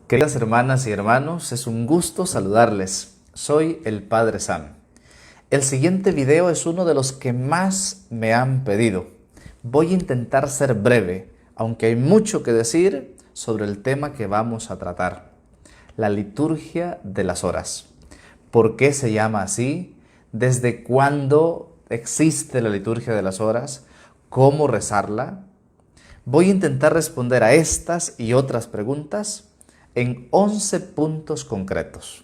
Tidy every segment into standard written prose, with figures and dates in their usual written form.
Queridas hermanas y hermanos, es un gusto saludarles. Soy el Padre Sam. El siguiente video es uno de los que más me han pedido. Voy a intentar ser breve, aunque hay mucho que decir sobre el tema que vamos a tratar. La liturgia de las horas. ¿Por qué se llama así? ¿Desde cuándo existe la liturgia de las horas? ¿Cómo rezarla? Voy a intentar responder a estas y otras preguntas en 11 puntos concretos.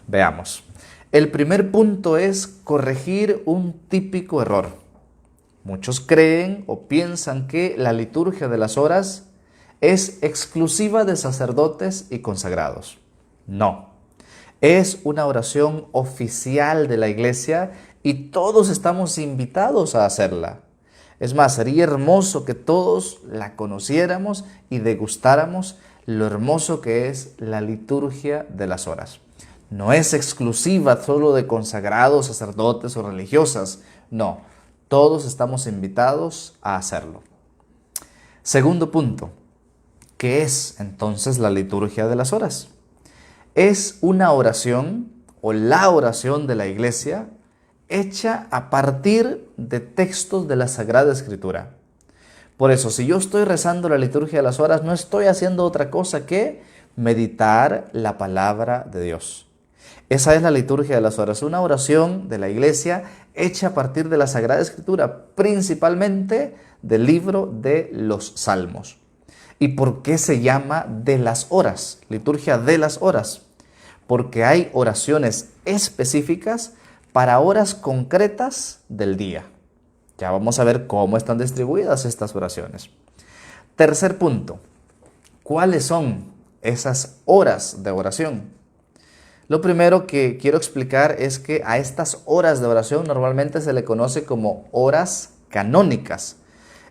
Veamos. El primer punto es corregir un típico error. Muchos creen o piensan que la liturgia de las horas es exclusiva de sacerdotes y consagrados. No. Es una oración oficial de la Iglesia y todos estamos invitados a hacerla. Es más, sería hermoso que todos la conociéramos y degustáramos lo hermoso que es la liturgia de las horas. No es exclusiva solo de consagrados, sacerdotes o religiosas. No, todos estamos invitados a hacerlo. Segundo punto, ¿qué es entonces la liturgia de las horas? Es una oración o la oración de la Iglesia hecha a partir de textos de la Sagrada Escritura. Por eso, si yo estoy rezando la liturgia de las horas, no estoy haciendo otra cosa que meditar la palabra de Dios. Esa es la liturgia de las horas, una oración de la Iglesia hecha a partir de la Sagrada Escritura, principalmente del libro de los Salmos. ¿Y por qué se llama de las horas? Liturgia de las horas. Porque hay oraciones específicas para horas concretas del día. Ya vamos a ver cómo están distribuidas estas oraciones. Tercer punto, ¿cuáles son esas horas de oración? Lo primero que quiero explicar es que a estas horas de oración normalmente se le conoce como horas canónicas.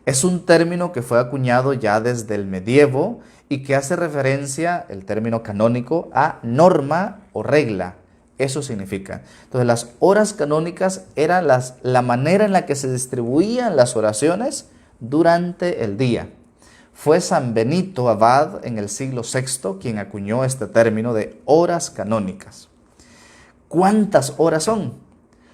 Es un término que fue acuñado ya desde el medievo y que hace referencia, el término canónico, a norma o regla. Eso significa. Entonces, las horas canónicas eran la manera en la que se distribuían las oraciones durante el día. Fue San Benito Abad en el siglo VI quien acuñó este término de horas canónicas. ¿Cuántas horas son?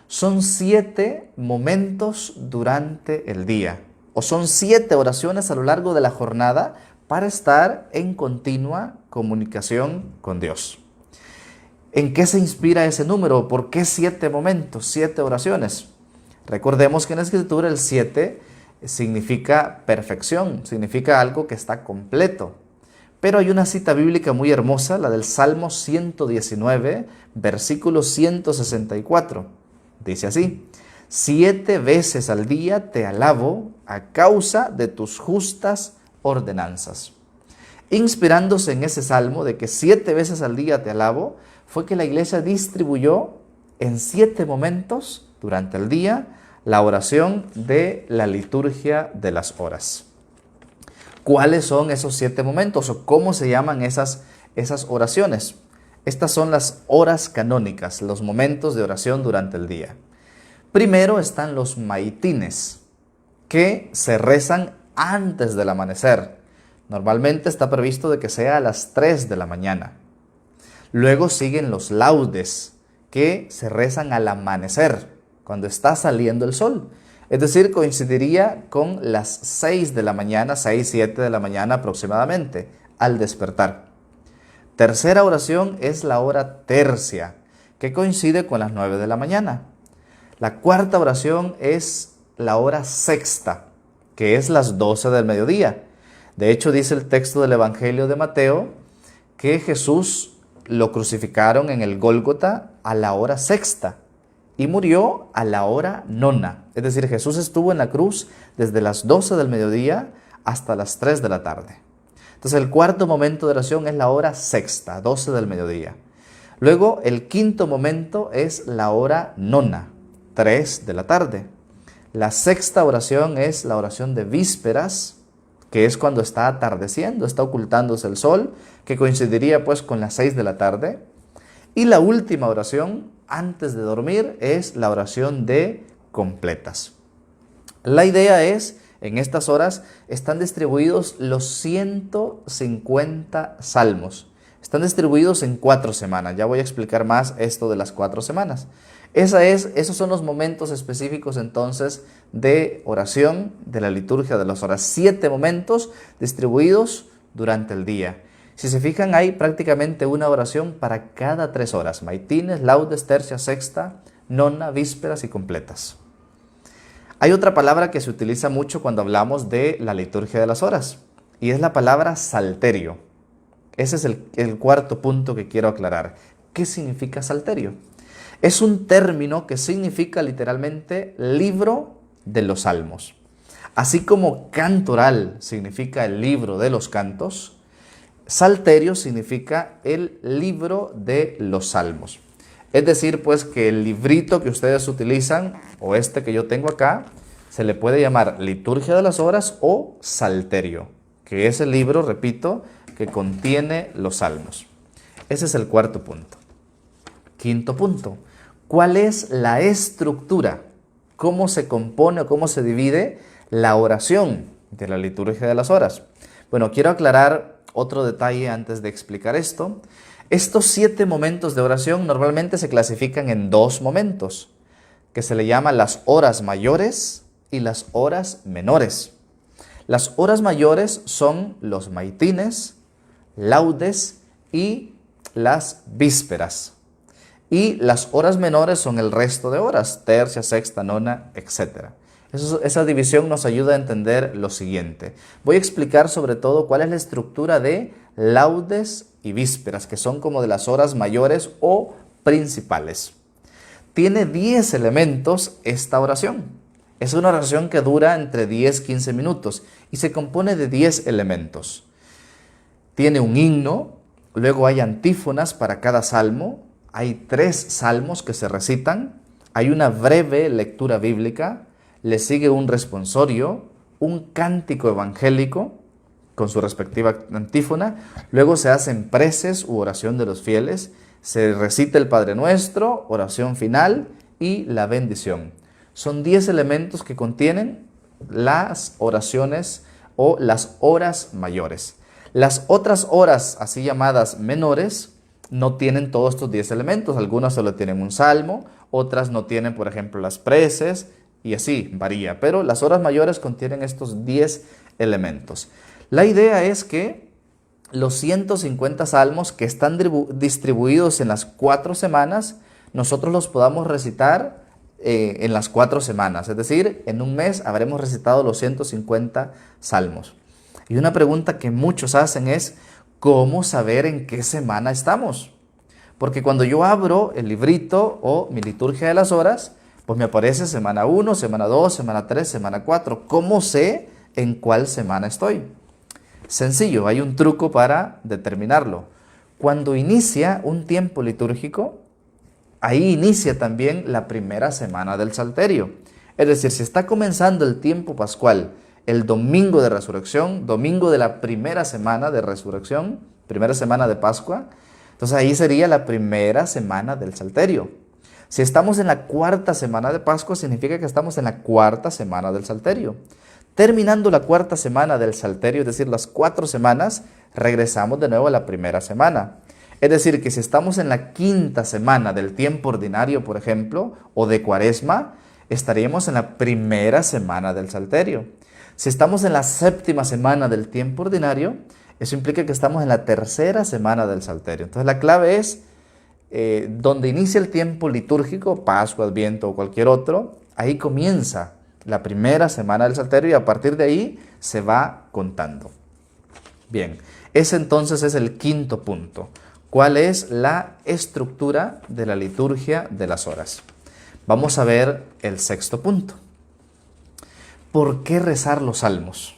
Son 7 momentos durante el día, o son 7 oraciones a lo largo de la jornada para estar en continua comunicación con Dios. ¿En qué se inspira ese número? ¿Por qué 7 momentos, 7 oraciones? Recordemos que en la Escritura el 7 significa perfección, significa algo que está completo. Pero hay una cita bíblica muy hermosa, la del Salmo 119, versículo 164. Dice así: 7 veces al día te alabo a causa de tus justas ordenanzas. Inspirándose en ese salmo de que 7 veces al día te alabo, fue que la Iglesia distribuyó en 7 momentos durante el día la oración de la liturgia de las horas. ¿Cuáles son esos 7 momentos o cómo se llaman esas oraciones? Estas son las horas canónicas, los momentos de oración durante el día. Primero están los maitines, que se rezan antes del amanecer. Normalmente está previsto de que sea a las 3 de la mañana. Luego siguen los laudes, que se rezan al amanecer, cuando está saliendo el sol. Es decir, coincidiría con las 6 de la mañana, 6, 7 de la mañana aproximadamente, al despertar. Tercera oración es la hora tercia, que coincide con las 9 de la mañana. La cuarta oración es la hora sexta, que es las 12 del mediodía. De hecho, dice el texto del Evangelio de Mateo que Jesús lo crucificaron en el Gólgota a la hora sexta y murió a la hora nona. Es decir, Jesús estuvo en la cruz desde las 12 del mediodía hasta las 3 de la tarde. Entonces, el cuarto momento de oración es la hora sexta, 12 del mediodía. Luego, el quinto momento es la hora nona, 3 de la tarde. La sexta oración es la oración de vísperas, que es cuando está atardeciendo, está ocultándose el sol, que coincidiría pues con las 6 de la tarde. Y la última oración, antes de dormir, es la oración de completas. La idea es, en estas horas, están distribuidos los 150 salmos, Están distribuidos en 4 semanas. Ya voy a explicar más esto de las 4 semanas. Esos son los momentos específicos entonces de oración de la liturgia de las horas. 7 momentos distribuidos durante el día. Si se fijan, hay prácticamente una oración para cada 3 horas. Maitines, laudes, tercia, sexta, nona, vísperas y completas. Hay otra palabra que se utiliza mucho cuando hablamos de la liturgia de las horas y es la palabra salterio. Ese es el cuarto punto que quiero aclarar. ¿Qué significa salterio? Es un término que significa literalmente libro de los salmos. Así como cantoral significa el libro de los cantos, salterio significa el libro de los salmos. Es decir, pues que el librito que ustedes utilizan, o este que yo tengo acá, se le puede llamar liturgia de las horas o salterio, que es el libro, repito, que contiene los salmos. Ese es el cuarto punto. Quinto punto. ¿Cuál es la estructura? ¿Cómo se compone o cómo se divide la oración de la liturgia de las horas? Bueno, quiero aclarar otro detalle antes de explicar esto. Estos 7 momentos de oración normalmente se clasifican en 2 momentos, que se le llaman las horas mayores y las horas menores. Las horas mayores son los maitines, laudes y las vísperas. Y las horas menores son el resto de horas, tercia, sexta, nona, etc. Esa división nos ayuda a entender lo siguiente. Voy a explicar sobre todo cuál es la estructura de laudes y vísperas, que son como de las horas mayores o principales. Tiene 10 elementos esta oración. Es una oración que dura entre 10 y 15 minutos y se compone de 10 elementos. Tiene un himno, luego hay antífonas para cada salmo, hay 3 salmos que se recitan, hay una breve lectura bíblica, le sigue un responsorio, un cántico evangélico con su respectiva antífona, luego se hacen preces u oración de los fieles, se recita el Padre Nuestro, oración final y la bendición. Son 10 elementos que contienen las oraciones o las horas mayores. Las otras horas, así llamadas menores, no tienen todos estos 10 elementos. Algunas solo tienen un salmo, otras no tienen, por ejemplo, las preces, y así varía. Pero las horas mayores contienen estos 10 elementos. La idea es que los 150 salmos que están distribuidos en las 4 semanas, nosotros los podamos recitar en las 4 semanas. Es decir, en un mes habremos recitado los 150 salmos. Y una pregunta que muchos hacen es, ¿cómo saber en qué semana estamos? Porque cuando yo abro el librito o mi liturgia de las horas, pues me aparece semana 1, semana 2, semana 3, semana 4. ¿Cómo sé en cuál semana estoy? Sencillo, hay un truco para determinarlo. Cuando inicia un tiempo litúrgico, ahí inicia también la primera semana del Salterio. Es decir, si está comenzando el tiempo pascual, el domingo de resurrección, domingo de la primera semana de resurrección, primera semana de Pascua, entonces ahí sería la primera semana del Salterio. Si estamos en la 4ª semana de Pascua, significa que estamos en la 4ª semana del Salterio. Terminando la 4ª semana del Salterio, es decir, las 4 semanas, regresamos de nuevo a la primera semana. Es decir, que si estamos en la 5ª semana del tiempo ordinario, por ejemplo, o de Cuaresma, estaríamos en la primera semana del Salterio. Si estamos en la 7ª semana del tiempo ordinario, eso implica que estamos en la 3ª semana del Salterio. Entonces la clave es donde inicia el tiempo litúrgico, Pascua, Adviento o cualquier otro, ahí comienza la primera semana del Salterio y a partir de ahí se va contando. Bien, ese entonces es el 5º punto. ¿Cuál es la estructura de la liturgia de las horas? Vamos a ver el 6º punto. ¿Por qué rezar los salmos?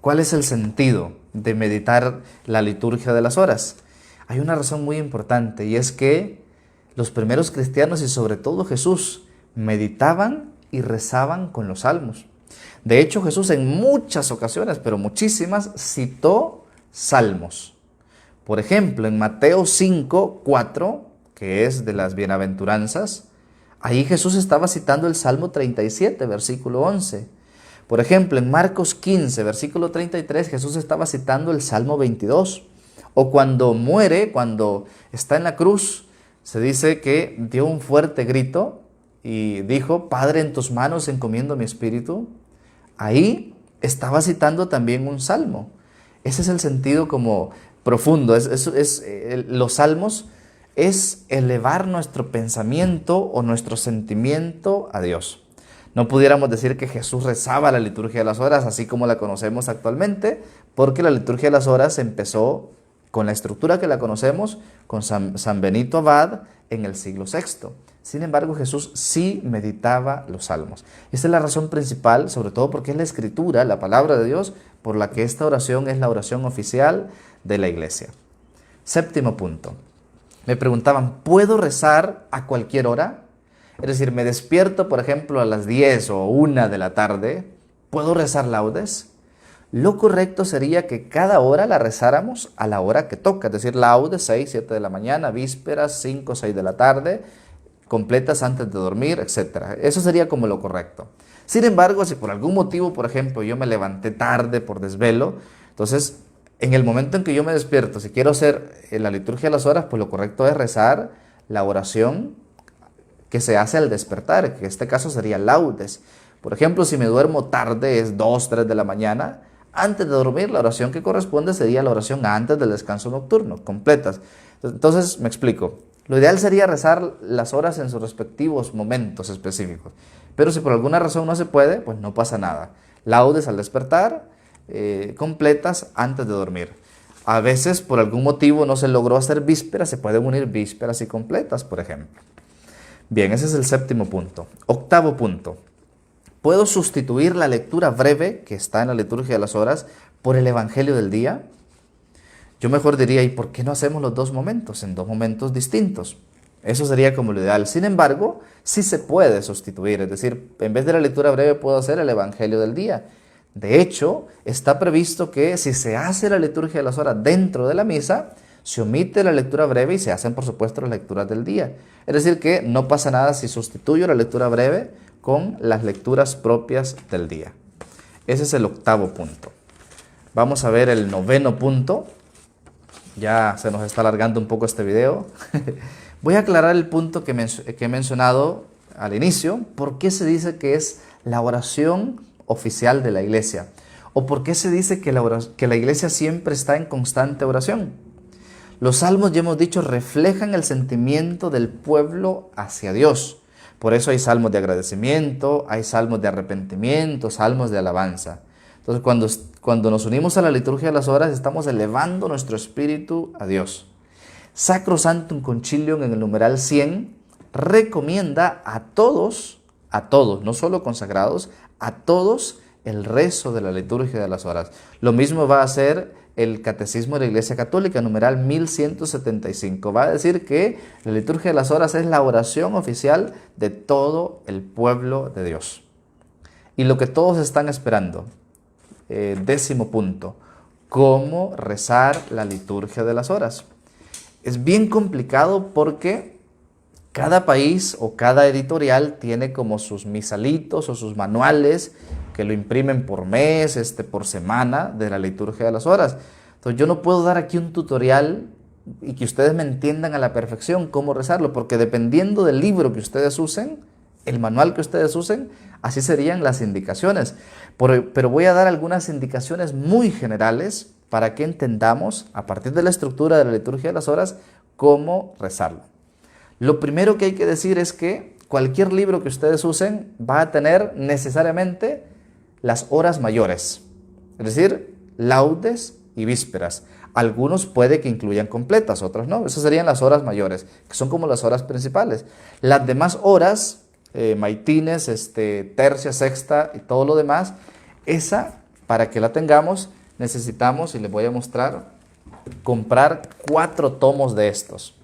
¿Cuál es el sentido de meditar la liturgia de las horas? Hay una razón muy importante y es que los primeros cristianos y sobre todo Jesús meditaban y rezaban con los salmos. De hecho, Jesús en muchas ocasiones, pero muchísimas, citó salmos. Por ejemplo, en Mateo 5, 4, que es de las bienaventuranzas, ahí Jesús estaba citando el Salmo 37, versículo 11. Por ejemplo, en Marcos 15, versículo 33, Jesús estaba citando el Salmo 22. O cuando muere, cuando está en la cruz, se dice que dio un fuerte grito y dijo, Padre, en tus manos encomiendo mi espíritu. Ahí estaba citando también un salmo. Ese es el sentido como profundo. Los salmos es elevar nuestro pensamiento o nuestro sentimiento a Dios. No pudiéramos decir que Jesús rezaba la liturgia de las horas así como la conocemos actualmente, porque la liturgia de las horas empezó con la estructura que la conocemos con San Benito Abad en el siglo VI. Sin embargo, Jesús sí meditaba los salmos. Esta es la razón principal, sobre todo porque es la escritura, la palabra de Dios, por la que esta oración es la oración oficial de la iglesia. Séptimo punto. Me preguntaban, ¿puedo rezar a cualquier hora? Es decir, me despierto, por ejemplo, a las 10 o 1 de la tarde, ¿puedo rezar laudes? Lo correcto sería que cada hora la rezáramos a la hora que toca, es decir, laudes 6, 7 de la mañana, vísperas 5, 6 de la tarde, completas antes de dormir, etc. Eso sería como lo correcto. Sin embargo, si por algún motivo, por ejemplo, yo me levanté tarde por desvelo, entonces, en el momento en que yo me despierto, si quiero hacer la liturgia de las horas, pues lo correcto es rezar la oración que se hace al despertar, que en este caso sería laudes. Por ejemplo, si me duermo tarde, es 2, 3 de la mañana, antes de dormir, la oración que corresponde sería la oración antes del descanso nocturno, completas. Entonces, me explico. Lo ideal sería rezar las horas en sus respectivos momentos específicos. Pero si por alguna razón no se puede, pues no pasa nada. Laudes al despertar, completas antes de dormir. A veces, por algún motivo, no se logró hacer vísperas, se pueden unir vísperas y completas, por ejemplo. Bien, ese es el séptimo punto. Octavo punto. ¿Puedo sustituir la lectura breve que está en la liturgia de las horas por el Evangelio del día? Yo mejor diría, ¿y por qué no hacemos los dos momentos en dos momentos distintos? Eso sería como lo ideal. Sin embargo, sí se puede sustituir. Es decir, en vez de la lectura breve puedo hacer el Evangelio del día. De hecho, está previsto que si se hace la liturgia de las horas dentro de la misa, se omite la lectura breve y se hacen, por supuesto, las lecturas del día. Es decir, que no pasa nada si sustituyo la lectura breve con las lecturas propias del día. Ese es el octavo punto. Vamos a ver el noveno punto. Ya se nos está alargando un poco este video. Voy a aclarar el punto que he mencionado al inicio. ¿Por qué se dice que es la oración oficial de la iglesia? ¿O por qué se dice que la iglesia siempre está en constante oración? Los salmos, ya hemos dicho, reflejan el sentimiento del pueblo hacia Dios. Por eso hay salmos de agradecimiento, hay salmos de arrepentimiento, salmos de alabanza. Entonces, cuando nos unimos a la liturgia de las horas, estamos elevando nuestro espíritu a Dios. Sacrosanctum Concilium, en el numeral 100, recomienda a todos, no solo consagrados, a todos el rezo de la liturgia de las horas. Lo mismo va a hacer el Catecismo de la Iglesia Católica, numeral 1175. Va a decir que la liturgia de las horas es la oración oficial de todo el pueblo de Dios. Y lo que todos están esperando, décimo punto, ¿cómo rezar la liturgia de las horas? Es bien complicado porque cada país o cada editorial tiene como sus misalitos o sus manuales que lo imprimen por mes, por semana de la liturgia de las horas. Entonces yo no puedo dar aquí un tutorial y que ustedes me entiendan a la perfección cómo rezarlo, porque dependiendo del libro que ustedes usen, el manual que ustedes usen, así serían las indicaciones. Pero voy a dar algunas indicaciones muy generales para que entendamos, a partir de la estructura de la liturgia de las horas, cómo rezarlo. Lo primero que hay que decir es que cualquier libro que ustedes usen va a tener necesariamente las horas mayores, es decir, laudes y vísperas. Algunos puede que incluyan completas, otros no. Esas serían las horas mayores, que son como las horas principales. Las demás horas, maitines, tercia, sexta y todo lo demás, esa, para que la tengamos, necesitamos, y les voy a mostrar, comprar 4 tomos de estos.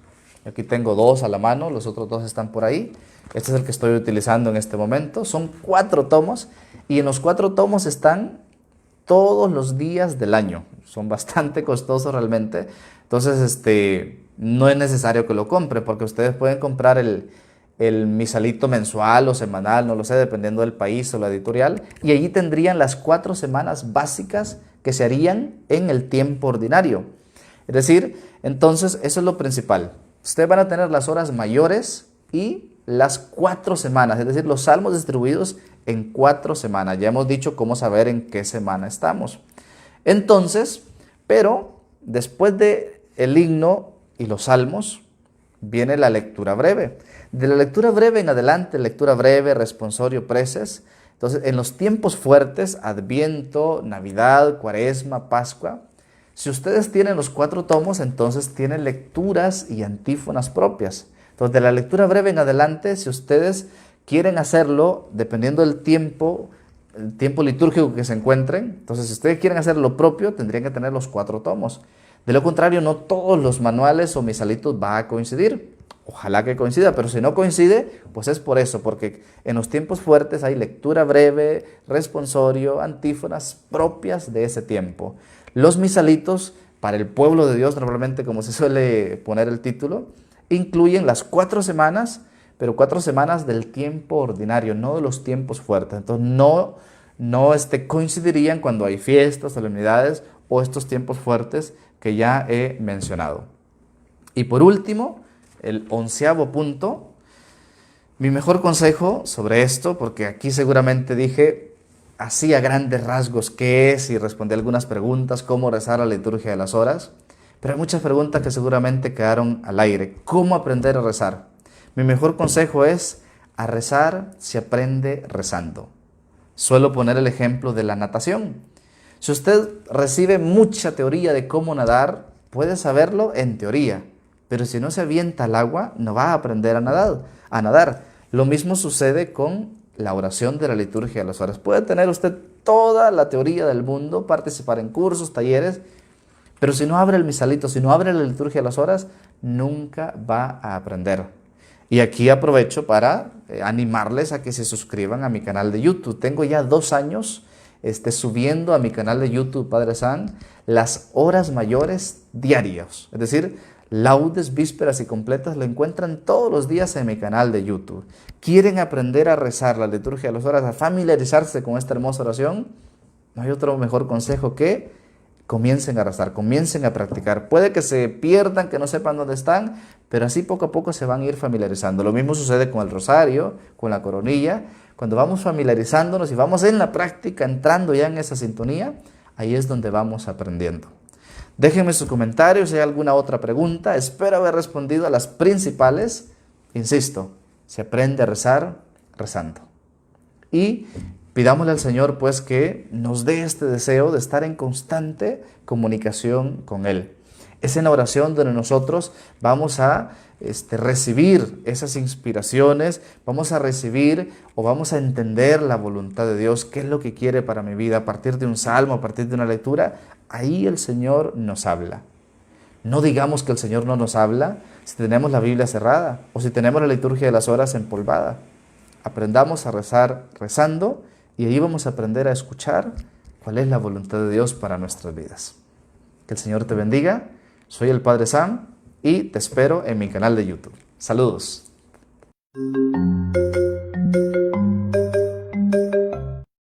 Aquí tengo 2 a la mano, los otros 2 están por ahí. Este es el que estoy utilizando en este momento. Son 4 tomos y en los 4 tomos están todos los días del año. Son bastante costosos realmente. Entonces, no es necesario que lo compre porque ustedes pueden comprar el misalito mensual o semanal, no lo sé, dependiendo del país o la editorial. Y allí tendrían las 4 semanas básicas que se harían en el tiempo ordinario. Es decir, entonces eso es lo principal. Ustedes van a tener las horas mayores y las 4 semanas, es decir, los salmos distribuidos en 4 semanas. Ya hemos dicho cómo saber en qué semana estamos. Entonces, pero después de el himno y los salmos, viene la lectura breve. De la lectura breve en adelante, lectura breve, responsorio, preces. Entonces, en los tiempos fuertes, Adviento, Navidad, Cuaresma, Pascua, si ustedes tienen los 4 tomos, entonces tienen lecturas y antífonas propias. Entonces, de la lectura breve en adelante, si ustedes quieren hacerlo, dependiendo del tiempo litúrgico que se encuentren, entonces si ustedes quieren hacer lo propio, tendrían que tener los 4 tomos. De lo contrario, no todos los manuales o misalitos va a coincidir. Ojalá que coincida, pero si no coincide, pues es por eso, porque en los tiempos fuertes hay lectura breve, responsorio, antífonas propias de ese tiempo. Los misalitos, para el pueblo de Dios, normalmente como se suele poner el título, incluyen las 4 semanas, pero 4 semanas del tiempo ordinario, no de los tiempos fuertes. Entonces no coincidirían cuando hay fiestas, solemnidades o estos tiempos fuertes que ya he mencionado. Y por último, el 11º punto, mi mejor consejo sobre esto, porque aquí seguramente dije así a grandes rasgos qué es y respondí algunas preguntas, cómo rezar la liturgia de las horas, pero hay muchas preguntas que seguramente quedaron al aire. ¿Cómo aprender a rezar? Mi mejor consejo es, a rezar se aprende rezando. Suelo poner el ejemplo de la natación. Si usted recibe mucha teoría de cómo nadar, puede saberlo en teoría, pero si no se avienta al agua, no va a aprender a nadar. Lo mismo sucede con la oración de la liturgia de las horas. Puede tener usted toda la teoría del mundo, participar en cursos, talleres, pero si no abre el misalito, si no abre la liturgia de las horas, nunca va a aprender. Y aquí aprovecho para animarles a que se suscriban a mi canal de YouTube. Tengo ya 2 años subiendo a mi canal de YouTube, Padre San, las horas mayores diarias. Es decir, laudes, vísperas y completas lo encuentran todos los días en mi canal de YouTube. ¿Quieren aprender a rezar la liturgia de las horas, a familiarizarse con esta hermosa oración? No hay otro mejor consejo que comiencen a rezar, comiencen a practicar. Puede que se pierdan, que no sepan dónde están, pero así poco a poco se van a ir familiarizando. Lo mismo sucede con el rosario, con la coronilla. Cuando vamos familiarizándonos y vamos en la práctica, entrando ya en esa sintonía, ahí es donde vamos aprendiendo. Déjenme sus comentarios si hay alguna otra pregunta. Espero haber respondido a las principales. Insisto, se aprende a rezar rezando. Y pidámosle al Señor pues que nos dé este deseo de estar en constante comunicación con Él. Es en la oración donde nosotros vamos a recibir esas inspiraciones, vamos a recibir o vamos a entender la voluntad de Dios, qué es lo que quiere para mi vida a partir de un salmo, a partir de una lectura. Ahí el Señor nos habla. No digamos que el Señor no nos habla si tenemos la Biblia cerrada o si tenemos la liturgia de las horas empolvada. Aprendamos a rezar rezando y ahí vamos a aprender a escuchar cuál es la voluntad de Dios para nuestras vidas. Que el Señor te bendiga. Soy el Padre Sam y te espero en mi canal de YouTube. Saludos.